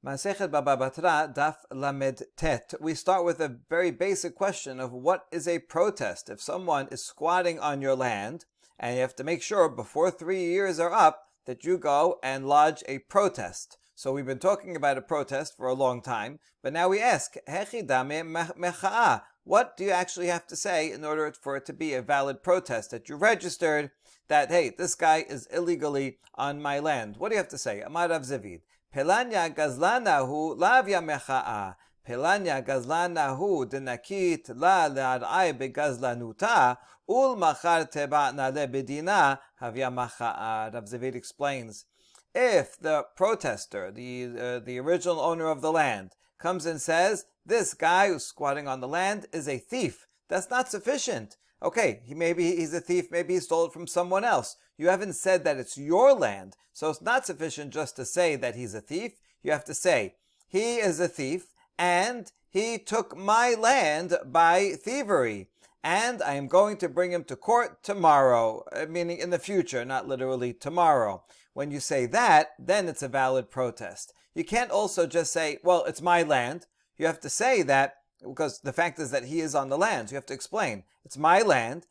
Masechet Baba Batra, Daf Lamed Tet. We start with a very basic question of what is a protest. If someone is squatting on your land, and you have to make sure before 3 years are up that you go and lodge a protest. So we've been talking about a protest for a long time, but now we ask, what do you actually have to say in order for it to be a valid protest, that you registered that, hey, this guy is illegally on my land? What do you have to say? Amar Rav Zavid. Pelanya gazlanahu lavya mecha'a. Pelanya gazlanahu denakit la le'ar'ai begazlanuta ul machar teba'na lebedina havya macha'a. Rav Zavid explains, if the protester, the original owner of the land, comes and says, this guy who's squatting on the land is a thief, that's not sufficient. Okay, maybe he's a thief, maybe he stole it from someone else. You haven't said that it's your land, so it's not sufficient just to say that he's a thief. You have to say, he is a thief, and he took my land by thievery, and I am going to bring him to court tomorrow, meaning in the future, not literally tomorrow. When you say that, then it's a valid protest. You can't also just say, well, it's my land. You have to say that, because the fact is that he is on the land. So you have to explain, it's my land.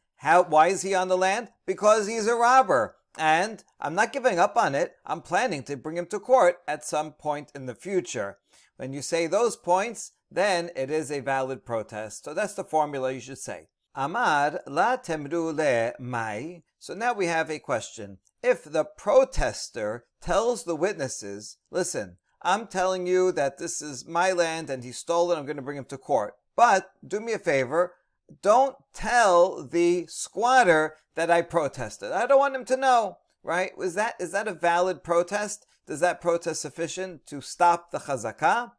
Why is he on the land? Because he's a robber. And I'm not giving up on it. I'm planning to bring him to court at some point in the future. When you say those points, then it is a valid protest. So that's the formula you should say. Amar la temru le mai. So now we have a question. If the protester tells the witnesses, listen, I'm telling you that this is my land and he stole it, I'm going to bring him to court. But do me a favor, don't tell the squatter that I protested. I don't want him to know, right? Is that a valid protest? Is that protest sufficient to stop the chazakah?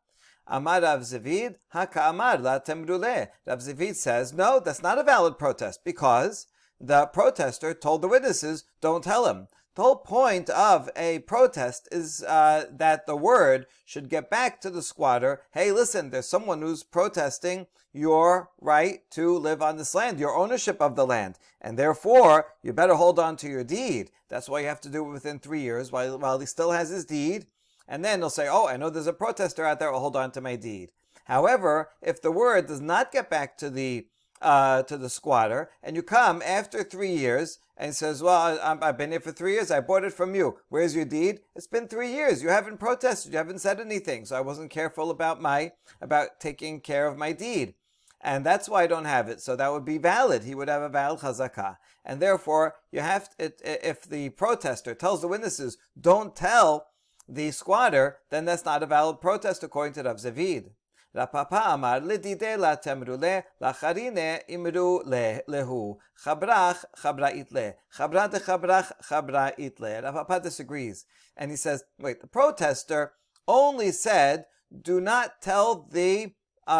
Amar Rav Zavid, haka amar la temrule. Rav Zavid says, no, that's not a valid protest because the protester told the witnesses, don't tell him. The whole point of a protest is that the word should get back to the squatter. Hey, listen, there's someone who's protesting your right to live on this land, your ownership of the land. And therefore, you better hold on to your deed. That's why you have to do it within 3 years while he still has his deed. And then he'll say, oh, I know there's a protester out there, I'll hold on to my deed. However, if the word does not get back to the squatter, and you come after 3 years and says, well, I've been here for 3 years, I bought it from you. Where's your deed? It's been 3 years. You haven't protested. You haven't said anything. So I wasn't careful about taking care of my deed. And that's why I don't have it. So that would be valid. He would have a valid chazakah. And therefore, if the protester tells the witnesses, don't tell the squatter, then that's not a valid protest according to Rav Zavid. Rapapa amar lidide la temrule la charine imru lehu chabrach chabra itle chabra de chabrach chabra itle. Rapapa disagrees, and he says, wait, the protester only said, do not tell the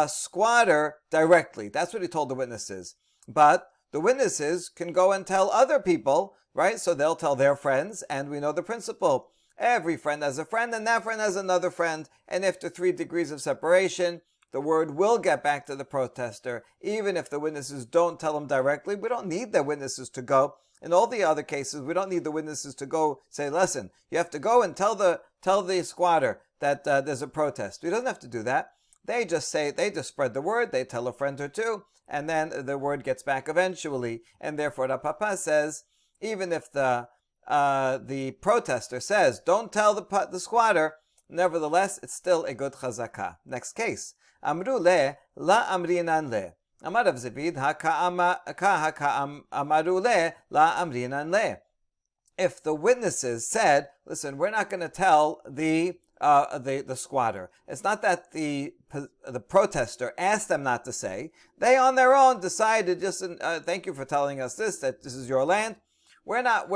squatter directly. That's what he told the witnesses. But the witnesses can go and tell other people, right? So they'll tell their friends, and we know the principle. Every friend has a friend, and that friend has another friend. And after 3 degrees of separation, the word will get back to the protester, even if the witnesses don't tell him directly. We don't need the witnesses to go. In all the other cases, we don't need the witnesses to go say, listen, you have to go and tell the squatter that there's a protest. He doesn't have to do that. They just spread the word, they tell a friend or two, and then the word gets back eventually. And therefore, the Papa says, even if the protester says, don't tell the squatter, nevertheless, it's still a good chazakah. Next case. Amru le, la amrinan le. Amar Rav Zavid, amaru le, la amrinan le. If the witnesses said, listen, we're not going to tell the squatter. It's not that the protester asked them not to say. They on their own decided, just thank you for telling us that this is your land. We're not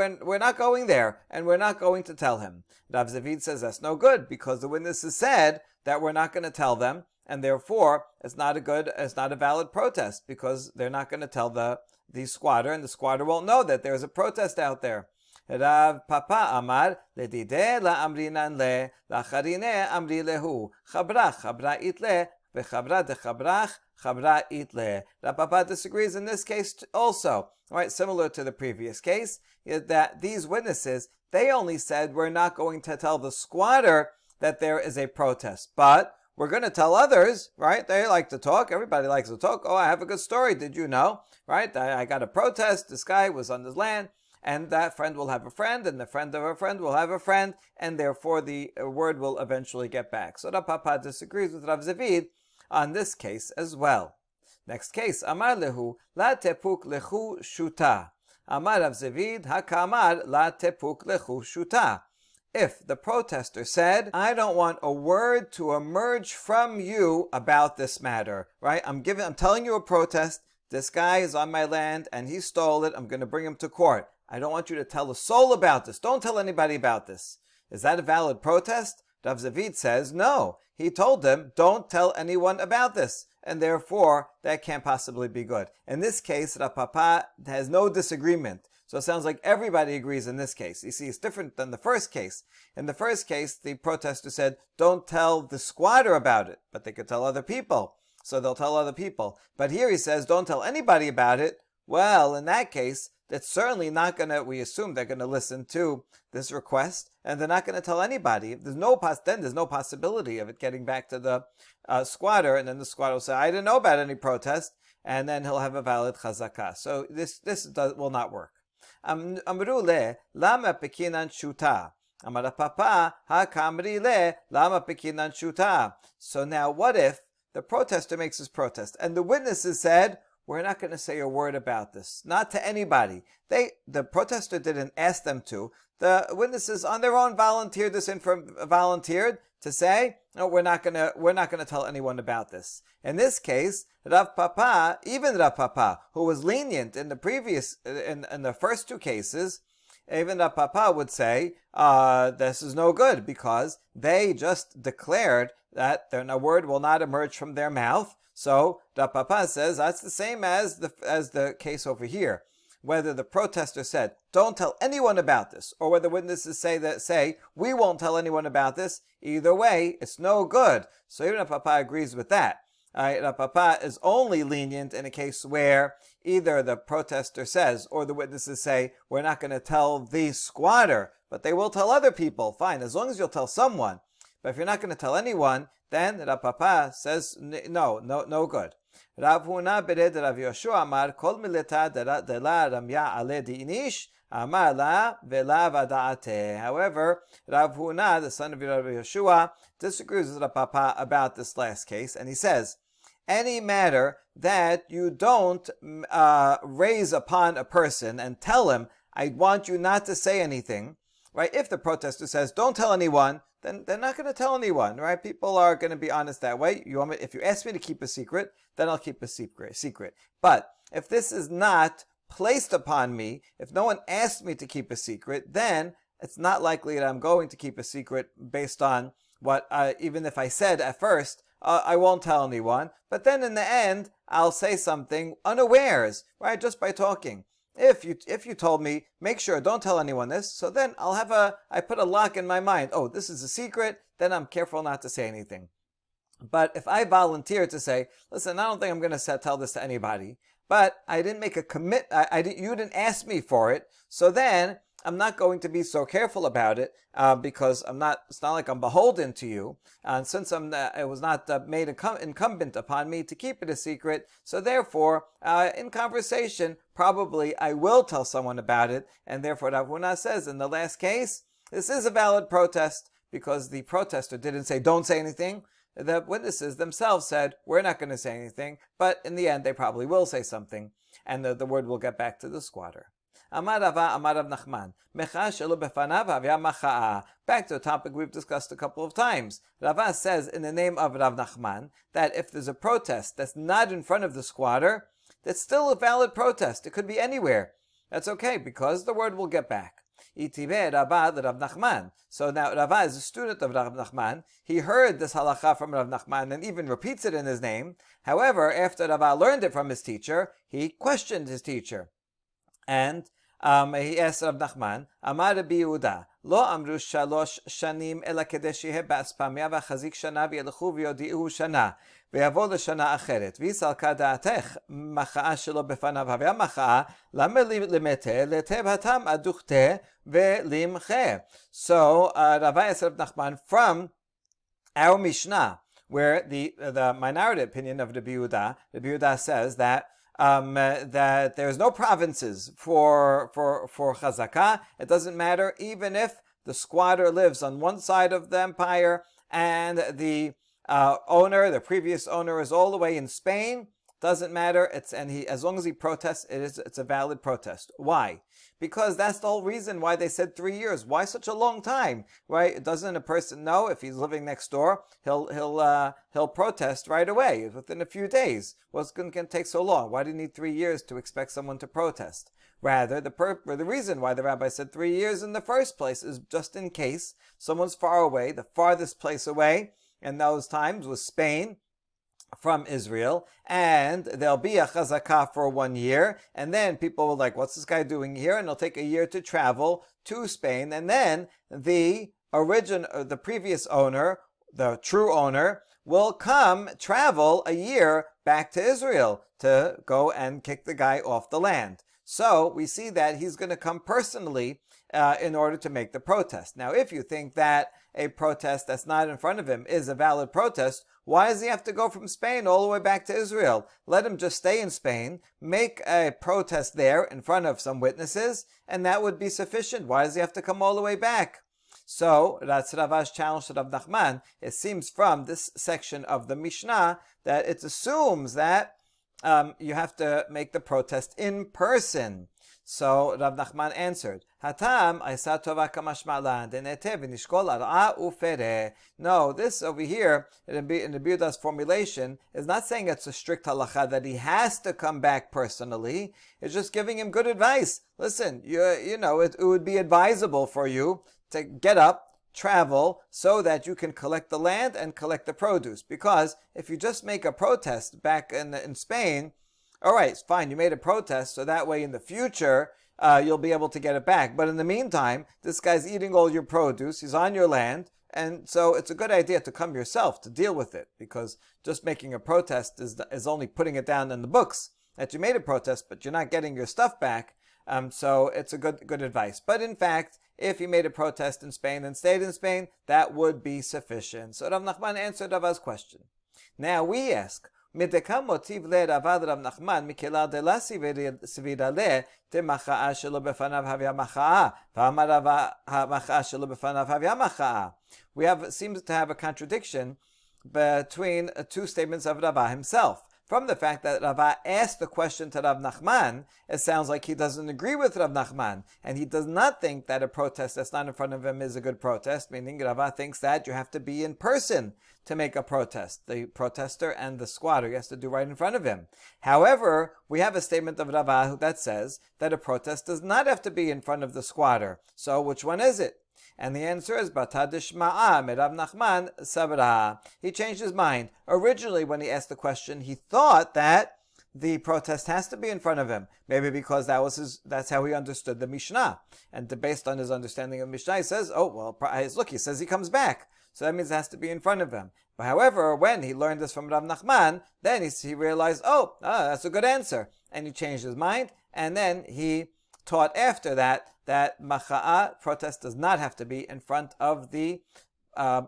going there, and we're not going to tell him. Rav Zavid says that's no good, because the witnesses said that we're not going to tell them, and therefore it's not a valid protest, because they're not going to tell the squatter, and the squatter won't know that there's a protest out there. Rav Papa Amar ledide la amrinan le la charine amri lehu chabra itle v'chabra de chabra itle. Rav Papa disagrees in this case also. Right, similar to the previous case, that these witnesses, they only said we're not going to tell the squatter that there is a protest. But we're going to tell others, right? They like to talk. Everybody likes to talk. Oh, I have a good story. Did you know? Right? I got a protest. This guy was on this land. And that friend will have a friend, and the friend of a friend will have a friend, and therefore the word will eventually get back. So Rav Papa disagrees with Rav Zavid on this case as well. Next case, Amar lehu la tepuk lechu shuta. Amar Rav Zavid hakamar la tepuk lechu shuta. If the protester said, I don't want a word to emerge from you about this matter, right? I'm telling you a protest. This guy is on my land and he stole it. I'm going to bring him to court. I don't want you to tell a soul about this. Don't tell anybody about this. Is that a valid protest? Rav Zavid says no. He told them, don't tell anyone about this. And therefore, that can't possibly be good. In this case, Rav Papa has no disagreement. So it sounds like everybody agrees in this case. You see, it's different than the first case. In the first case, the protester said, don't tell the squatter about it. But they could tell other people. So they'll tell other people. But here he says, don't tell anybody about it. Well, in that case, that's certainly not going to, we assume they're going to listen to this request, and they're not going to tell anybody. There's no possibility of it getting back to the squatter, and then the squatter will say, I didn't know about any protest, and then he'll have a valid chazakah. So this will not work. Amru le, lama pekinan shuta. Amar papa, ha kamri le, lama pekinan shuta. So now what if the protester makes his protest, and the witnesses said, we're not going to say a word about this, not to anybody. The protester didn't ask them to. The witnesses on their own volunteered to say, no, we're not going to tell anyone about this. In this case, Rav Papa, who was lenient in the previous, in the first two cases, even Rav Papa would say, this is no good because they just declared that a word will not emerge from their mouth. So Rav Papa says that's the same as the case over here. Whether the protester said, don't tell anyone about this, or whether witnesses say we won't tell anyone about this, either way, it's no good. So even Rav Papa agrees with that. Rav Papa is only lenient in a case where either the protester says or the witnesses say, we're not going to tell the squatter, but they will tell other people. Fine, as long as you'll tell someone. But if you're not going to tell anyone, then Rav Papa says, no good. Rav Huna bered Rav Yoshua amar kol mileta de la ramya ale di inish amar la vela vadaate. However, Rav Huna, the son of Rav Yoshua, disagrees with Rav Papa about this last case, and he says, any matter that you don't raise upon a person and tell him, I want you not to say anything, right? If the protester says, don't tell anyone, then they're not going to tell anyone, right? People are going to be honest that way. If you ask me to keep a secret, then I'll keep a secret. But if this is not placed upon me, if no one asked me to keep a secret, then it's not likely that I'm going to keep a secret based on what, even if I said at first, I won't tell anyone. But then in the end, I'll say something unawares, right? Just by talking. If you told me, make sure, don't tell anyone this, so then I put a lock in my mind. Oh, this is a secret, then I'm careful not to say anything. But if I volunteer to say, listen, I don't think I'm going to tell this to anybody, but I didn't make a you didn't ask me for it, so then I'm not going to be so careful about it because it's not like I'm beholden to you. And since it was not made incumbent upon me to keep it a secret, so therefore, in conversation, probably I will tell someone about it. And therefore, Rav Huna says in the last case, this is a valid protest because the protester didn't say, don't say anything. The witnesses themselves said, we're not going to say anything. But in the end, they probably will say something. And the word will get back to the squatter. Amar Rava, Amar Rav Nachman. Mecha shelo befanav havya macha'a. Back to a topic we've discussed a couple of times. Rava says in the name of Rav Nachman that if there's a protest that's not in front of the squatter, that's still a valid protest. It could be anywhere. That's okay because the word will get back. Itive Rava Rav Nachman. So now Rava is a student of Rav Nachman. He heard this halacha from Rav Nachman and even repeats it in his name. However, after Rava learned it from his teacher, he questioned his teacher. And he asked Rav Nachman, Amar Rabbi Yehuda, Lo amru shalosh shanim ela kedei shehe ba'aspamia v'chazik shana v'yelchu v'yodi'u shana v'yavo l'shana acheret v'yisalka da'atech macha'a shelo befanav havya macha'a lama limete letev hatam aduchte ve'limche. So Rava asked Rav Nachman, from our Mishnah, where the minority opinion of Rabbi Yehuda says that that there's no provinces for chazakah. It doesn't matter even if the squatter lives on one side of the empire and the the previous owner, is all the way in Spain. Doesn't matter. As long as he protests, it's a valid protest. Why? Because that's the whole reason why they said 3 years. Why such a long time? Right? Doesn't a person know if he's living next door? He'll protest right away within a few days. What's going to take so long? Why do you need 3 years to expect someone to protest? Rather, the reason why the rabbi said 3 years in the first place is just in case someone's far away. The farthest place away in those times was Spain from Israel, and there'll be a chazakah for 1 year, and then people will like, what's this guy doing here? And it'll take a year to travel to Spain, and then the previous owner, the true owner, will travel a year back to Israel to go and kick the guy off the land. So we see that he's going to come personally in order to make the protest. Now, if you think that a protest that's not in front of him is a valid protest, why does he have to go from Spain all the way back to Israel? Let him just stay in Spain, make a protest there in front of some witnesses, and that would be sufficient. Why does he have to come all the way back? So, that's Rava's challenge to Rav Nachman. It seems from this section of the Mishnah that it assumes that you have to make the protest in person. So Rav Nachman answered, Hatam Aisa Tova Kamashmalan Denete V'Nishkol Ar'a Ufere. No, this over here in the Yehuda's formulation is not saying it's a strict halacha that he has to come back personally. It's just giving him good advice. Listen, it would be advisable for you to get up, travel, so that you can collect the land and collect the produce. Because if you just make a protest back in Spain, all right, it's fine, you made a protest, so that way in the future, you'll be able to get it back. But in the meantime, this guy's eating all your produce, he's on your land, and so it's a good idea to come yourself to deal with it, because just making a protest is only putting it down in the books that you made a protest, but you're not getting your stuff back. So it's a good advice. But in fact, if he made a protest in Spain and stayed in Spain, that would be sufficient. So Rav Nachman answered Rava's question. Now we ask, מדקה מוטיב לרבד רב נחמן מכילה דלה סבירה לה תמחאה שלו בפניו הוויה מחאה ואמר רבה המחאה שלו בפניו הוויה מחאה. Seems to have a contradiction between two statements of Rava himself. From the fact that Rava asked the question to Rav Nachman, it sounds like he doesn't agree with Rav Nachman, and he does not think that a protest that's not in front of him is a good protest, meaning Rava thinks that you have to be in person to make a protest. The protester and the squatter, he has to do right in front of him. However, we have a statement of Rava that says that a protest does not have to be in front of the squatter. So which one is it? And the answer is Batra Dishma'a Rav Nachman Sabra. He changed his mind. Originally, when he asked the question, he thought that the protest has to be in front of him. Maybe because that's how he understood the Mishnah. And based on his understanding of Mishnah, he says, he says he comes back. So that means it has to be in front of him. But however, when he learned this from Rav Nachman, then he realized, that's a good answer. And he changed his mind. And then he taught after that macha'a, protest, does not have to be in front of the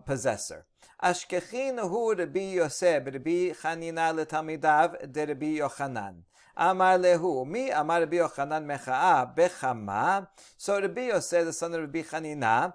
possessor. Ashkechin hu Rabbi Yosef Rabbi Chanina letamidav de Rabbi Yochanan. Amar lehu mi amar Rabbi Yochanan mecha'a bechama. So Rabbi Yosef, the son of Rabbi Chanina,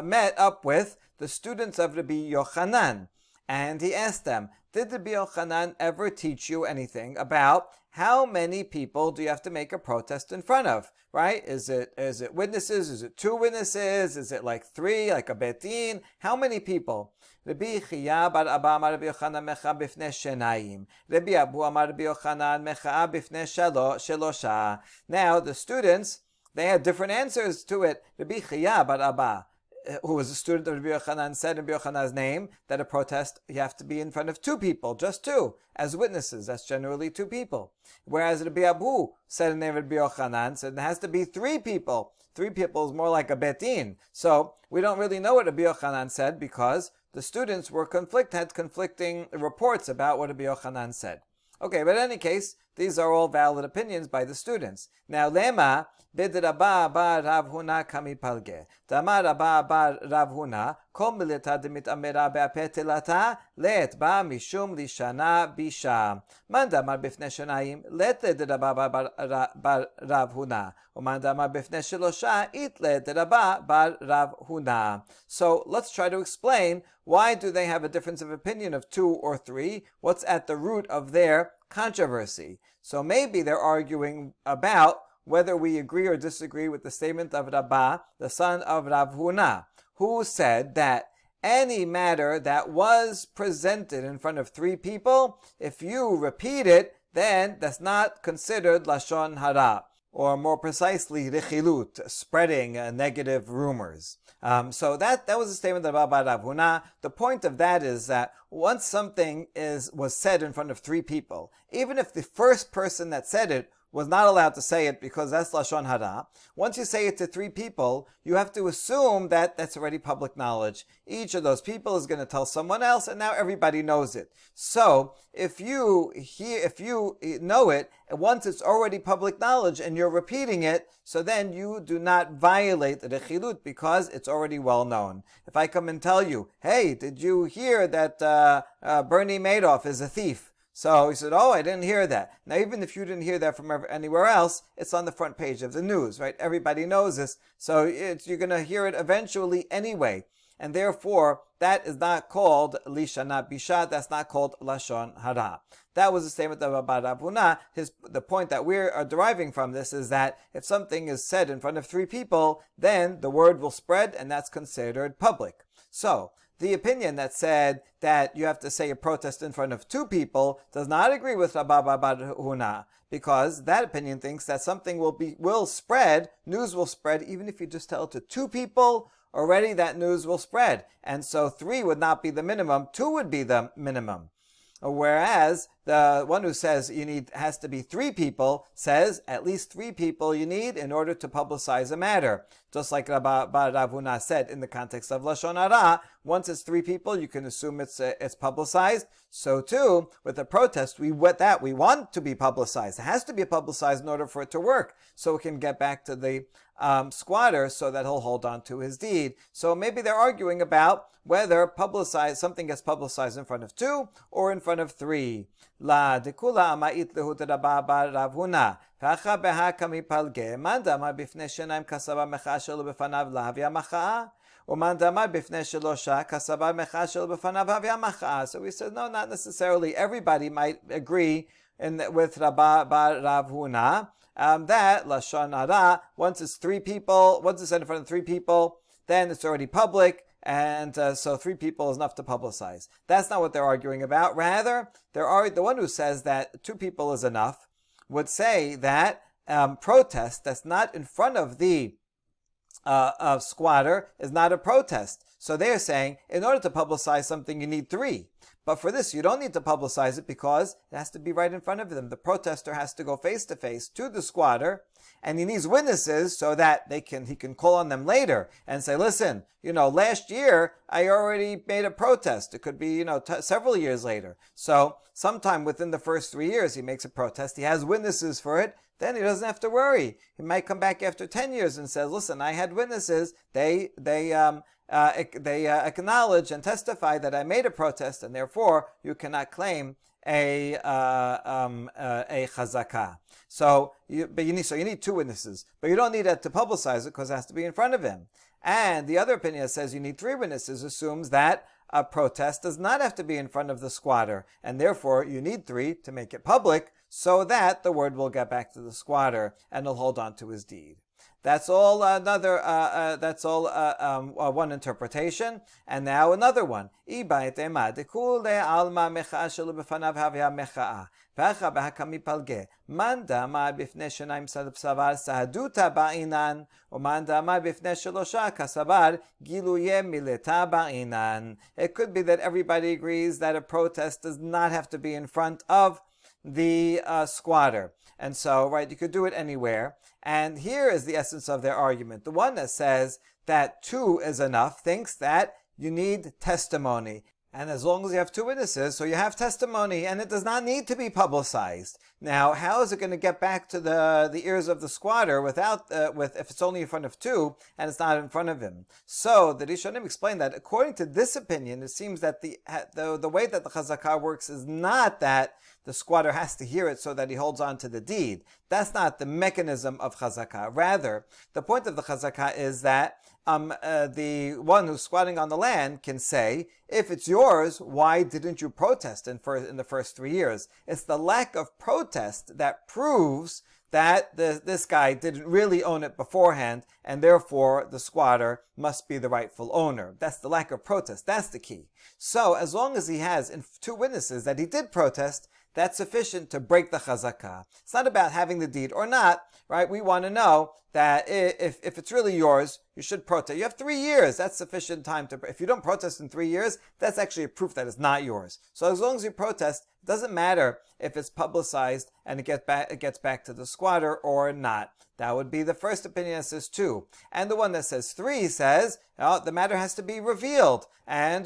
met up with the students of Rabbi Yochanan, and he asked them, did Rabbi Yochanan ever teach you anything about how many people do you have to make a protest in front of? Right? Is it witnesses? Is it 2 witnesses? Is it like 3, like a betin? How many people? Rabbi Chiya bar Abba amar Rabbi Yochanan mecha bifnei shenayim. Rabbi Abu amar Rabbi Yochanan mecha bifnei shelosha. Now the students, they had different answers to it. Rabbi Chiya bar Abba, who was a student of Rabbi Yochanan, said in Rabbi Yochanan's name that a protest, you have to be in front of 2 people, just 2, as witnesses. That's generally 2 people. Whereas Rabbi Abu said in the name of Rabbi Yochanan, said it has to be 3 people. 3 people is more like a betin. So we don't really know what Rabbi Yochanan said because the students had conflicting reports about what Rabbi Yochanan said. Okay, but in any case, These are all valid opinions by the students. Now, lema bid Rabba bar Rav Huna kami palge. Damar Rabba bar Rav Huna kol milita demit amera be'apeh telata let ba mishum lishana bisha. Man damar bifnei shanayim let le Rabba bar Rav Huna. Uman damar bifnei shelosha it le Rabba bar Rav Huna. So let's try to explain, why do they have a difference of opinion of 2 or 3? What's at the root of their controversy? So maybe they're arguing about whether we agree or disagree with the statement of Rabbah, the son of Rav Huna, who said that any matter that was presented in front of 3 people, if you repeat it, then that's not considered Lashon Hara, or more precisely, Rechilut, spreading negative rumors. So that was a statement of Rav Huna. The point of that is that once something was said in front of 3 people, even if the first person that said it was not allowed to say it because that's Lashon Hara, once you say it to 3 people, you have to assume that that's already public knowledge. Each of those people is going to tell someone else, and now everybody knows it. So if you know it, once it's already public knowledge and you're repeating it, so then you do not violate the Rechilut because it's already well known. If I come and tell you, hey, did you hear that Bernie Madoff is a thief? So he said, oh, I didn't hear that. Now, even if you didn't hear that from anywhere else, it's on the front page of the news, right? Everybody knows this. So you're going to hear it eventually anyway. And therefore, that is not called Lishana Bisha. That's not called Lashon Hara. That was a statement of Rav Huna. The point that we are deriving from this is that if something is said in front of 3 people, then the word will spread, and that's considered public. So, the opinion that said that you have to say a protest in front of 2 people does not agree with Rabba bar Huna, because that opinion thinks that something will spread, news will spread, even if you just tell it to 2 people, already that news will spread. And so 3 would not be the minimum, 2 would be the minimum. Whereas the one who says has to be 3 people says at least 3 people you need in order to publicize a matter. Just like Rav Huna said in the context of Lashon Hara, once it's 3 people, you can assume it's publicized. So too, with a protest, we want to be publicized. It has to be publicized in order for it to work, so it can get back to the squatter, so that he'll hold on to his deed. So maybe they're arguing about whether something gets publicized in front of 2 or in front of 3. La dekula amait lehut Rabba bar Rav Huna. Kacha beha kami palge. Man damar bifnei shenayim kasaba mecha shelo befanav lahavia macha'a. Uman damar bifnei shelosha kasaba mecha shelo befanav havia macha'a. So we said, no, not necessarily. Everybody might agree with Rabba bar Rav Huna that Lashon Hara, once it's said in front of 3 people, then it's already public. And so 3 people is enough to publicize. That's not what they're arguing about. Rather, the one who says that 2 people is enough would say that protest that's not in front of the squatter is not a protest. So they're saying, in order to publicize something, you need 3. But for this, you don't need to publicize it because it has to be right in front of them. The protester has to go face to face to the squatter, and he needs witnesses so that he can call on them later and say, listen, last year I already made a protest. It could be, several years later. So sometime within the first 3 years he makes a protest. He has witnesses for it. Then he doesn't have to worry. He might come back after 10 years and says, listen, I had witnesses. They acknowledge and testify that I made a protest, and therefore you cannot claim a chazakah. So you need 2 witnesses, but you don't need to publicize it because it has to be in front of him. And the other opinion that says you need 3 witnesses assumes that a protest does not have to be in front of the squatter, and therefore you need 3 to make it public so that the word will get back to the squatter and he'll hold on to his deed. That's all one interpretation. And now another one. It could be that everybody agrees that a protest does not have to be in front of the squatter. And so, right, you could do it anywhere. And here is the essence of their argument. The one that says that 2 is enough thinks that you need testimony. And as long as you have two witnesses, so you have testimony, and it does not need to be publicized. Now, how is it going to get back to the ears of the squatter without if it's only in front of two and it's not in front of him? So the Rishonim explained that according to this opinion, it seems that the way that the chazakah works is not that the squatter has to hear it so that he holds on to the deed. That's not the mechanism of chazakah. Rather, the point of the chazakah is that the one who's squatting on the land can say, if it's yours, why didn't you protest in the first 3 years? It's the lack of protest that proves that this guy didn't really own it beforehand, and therefore the squatter must be the rightful owner. That's the lack of protest. That's the key. So as long as he has two witnesses that he did protest, that's sufficient to break the chazakah. It's not about having the deed or not, right? We want to know that if it's really yours, you should protest. You have 3 years. That's sufficient time to. If you don't protest in 3 years, that's actually a proof that it's not yours. So as long as you protest, it doesn't matter if it's publicized and it gets back to the squatter or not. That would be the first opinion that says 2. And the one that says 3 says, the matter has to be revealed, and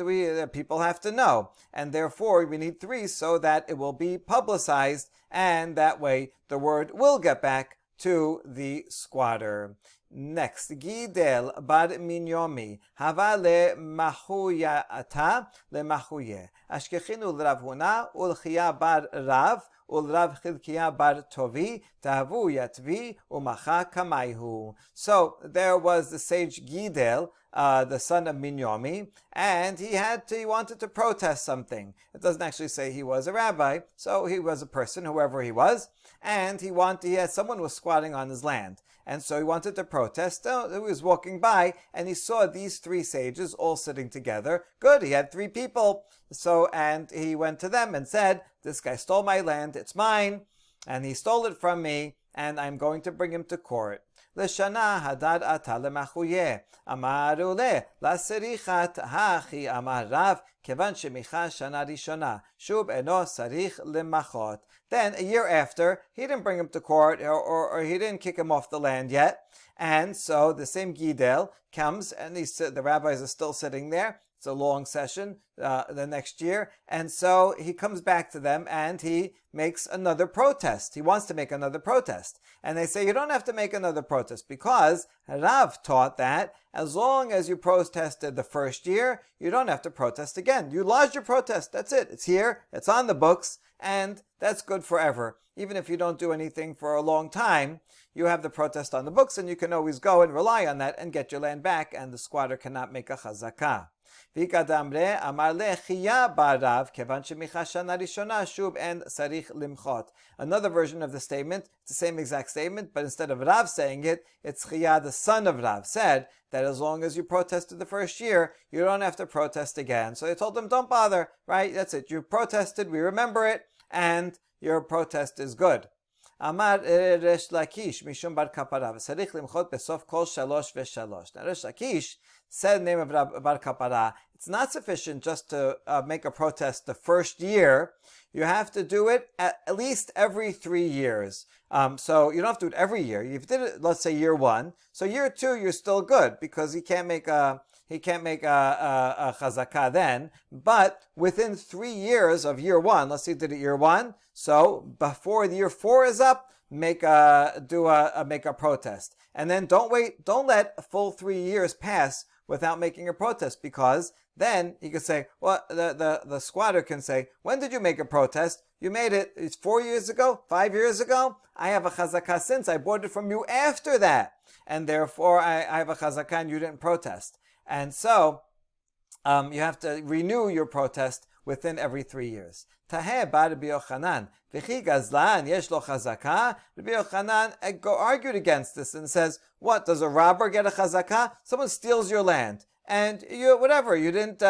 people have to know. And therefore, we need 3 so that it will be publicized, and that way the word will get back to the squatter. Next, Gidel bar min Yomi hava le mahuya ata le mahuye ashkechinu l'Rav Huna ulchia bar Rav ulrav Chilkiya bar Tovi tahavu yatvi umacha kamayhu. So there was the sage Gidel, the son of Minyomi, and he wanted to protest something. It doesn't actually say he was a rabbi, so he was a person, whoever he was, and someone was squatting on his land. And so he wanted to protest. He was walking by, and he saw these 3 sages all sitting together. Good, he had 3 people. And he went to them and said, this guy stole my land, it's mine, and he stole it from me, and I'm going to bring him to court. L'shana hadad ata lemachuye amaru le lasirichat hachi amar Rav kevan shemicha shana rishona shub eno sarich lemachot. Then a year after, he didn't bring him to court, or he didn't kick him off the land yet, and so the same Gidel comes, and the rabbis are still sitting there. It's a long session the next year. And so he comes back to them and he makes another protest. He wants to make another protest. And they say, you don't have to make another protest because Rav taught that as long as you protested the first year, you don't have to protest again. You lodged your protest. That's it. It's here. It's on the books. And that's good forever. Even if you don't do anything for a long time, you have the protest on the books and you can always go and rely on that and get your land back, and the squatter cannot make a chazakah. Another version of the statement, it's the same exact statement, but instead of Rav saying it, it's Chiyah, the son of Rav, said that as long as you protested the first year, you don't have to protest again. So they told him, don't bother, right? That's it. You protested, we remember it, and your protest is good. Amar Resh Lakish Mishum Bar Kapara v'Sarich limchot besof kol shalosh v'shalosh. Now Resh Lakish said the name of Bar Kapara. It's not sufficient just to make a protest the first year. You have to do it at least every 3 years. So you don't have to do it every year. If you did it, let's say year 1, so year 2 you're still good because he can't make a chazakah then. But within 3 years of year 1, let's say you did it year 1, so before the year 4 is up, make a protest, and then don't let a full 3 years pass without making a protest, because then he could say, well, the squatter can say, when did you make a protest? You made it, it's 4 years ago, 5 years ago. I have a chazakah since. I bought it from you after that, and therefore I have a chazakah and you didn't protest. And so you have to renew your protest within every 3 years. Taheh bar Rabbi Yochanan v'chi gazlan yesh lo chazakah. Rabbi Yochanan argued against this and says, what, does a robber get a chazakah? Someone steals your land, and you didn't,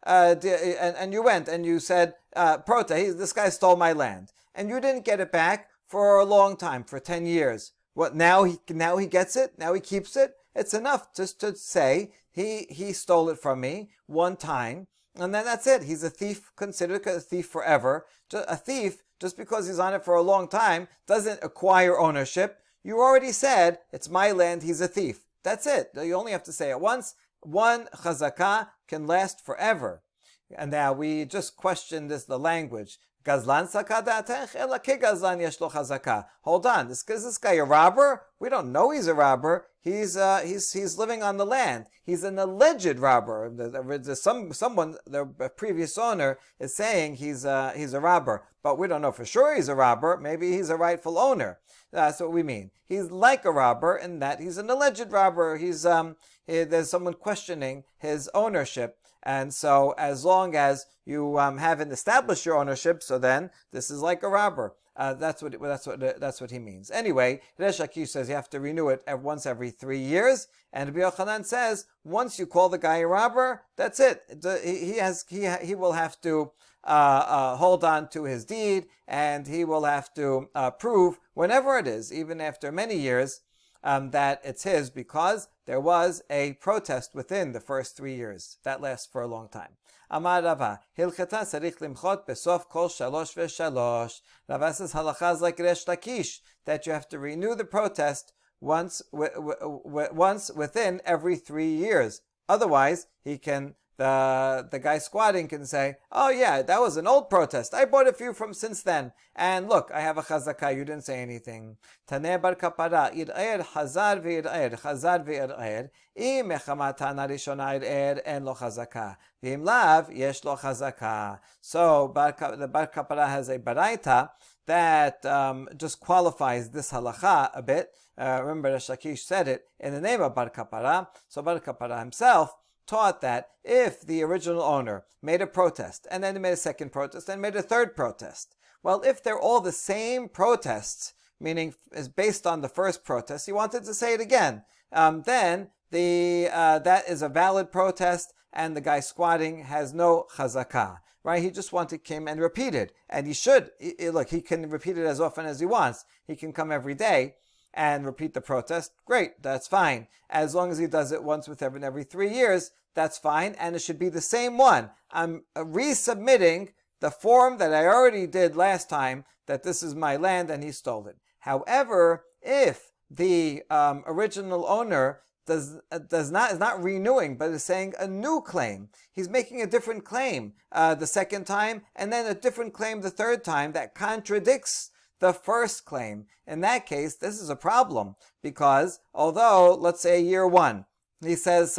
and you went and you said, protest, this guy stole my land, and you didn't get it back for a long time, for 10 years. What, now he gets it? Now he keeps it? It's enough just to say he stole it from me one time, and then that's it. He's a thief, considered a thief forever. A thief, just because he's on it for a long time, doesn't acquire ownership. You already said, it's my land, he's a thief. That's it. You only have to say it once. One chazakah can last forever. And now we just question the language. Gazlan sakadatech ela ke gazlan yesh lo chazaka. Hold on, is this guy a robber? We don't know he's a robber. He's living on the land. He's an alleged robber. Someone, the previous owner, is saying he's a robber, but we don't know for sure he's a robber. Maybe he's a rightful owner. That's what we mean. He's like a robber in that he's an alleged robber. There's someone questioning his ownership. And so, as long as you haven't established your ownership, so then this is like a robber. That's what he means. Anyway, Resh Lakish says you have to renew it once every 3 years, and Rabbi Yochanan says once you call the guy a robber, that's it. He will have to hold on to his deed, and he will have to prove whenever it is, even after many years, that it's his, because there was a protest within the first 3 years. That lasts for a long time. Amar Rava, Hilchata sarich limchot besof kol shalosh v'shalosh. Rava says halacha is like Resh Lakish, that you have to renew the protest once within every 3 years. Otherwise, the guy squatting can say, oh yeah, that was an old protest. I bought a few from since then. And look, I have a chazakah. You didn't say anything. Taneh bar kapara, ir'er, hazar v'ir'er, hazar v'ir'er. Im echamatana rishona ir'er, en lo chazakah. V'im lav, yesh lo chazakah. So, the bar kapara has a baraita that just qualifies this halacha a bit. Remember, Resh Lakish said it in the name of bar kapara. So bar kapara himself taught that if the original owner made a protest, and then he made a second protest, and made a third protest, well, if they're all the same protests, meaning is based on the first protest, he wanted to say it again, then that is a valid protest, and the guy squatting has no chazakah. Right? He just came and repeated, and he should. Look, he can repeat it as often as he wants. He can come every day and repeat the protest. Great, that's fine. As long as he does it once every 3 years, that's fine, and it should be the same one. I'm resubmitting the form that I already did last time, that this is my land and he stole it. However, if the original owner is not renewing, but is saying a new claim, he's making a different claim the second time, and then a different claim the third time that contradicts the first claim. In that case, this is a problem, because although, let's say year 1, he says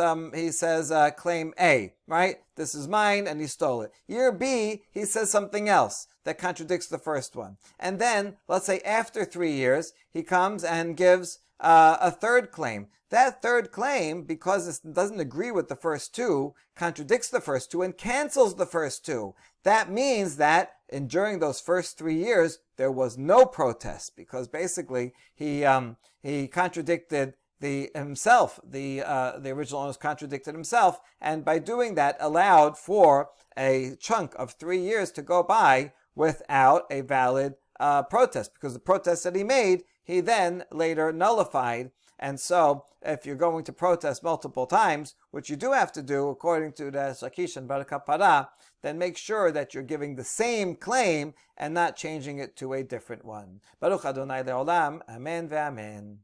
claim A, right? This is mine, and he stole it. Year B, he says something else that contradicts the first one. And then, let's say after 3 years, he comes and gives a third claim. That third claim, because it doesn't agree with the first two, contradicts the first two and cancels the first two. That means that during those first 3 years, there was no protest, because basically he contradicted himself. The original owners contradicted himself, and by doing that, allowed for a chunk of 3 years to go by without a valid protest, because the protest that he made, he then later nullified. And so, if you're going to protest multiple times, which you do have to do according to the Lakish and Bar Kapara, then make sure that you're giving the same claim and not changing it to a different one. Baruch Adonai Le'olam. Amen ve'amen.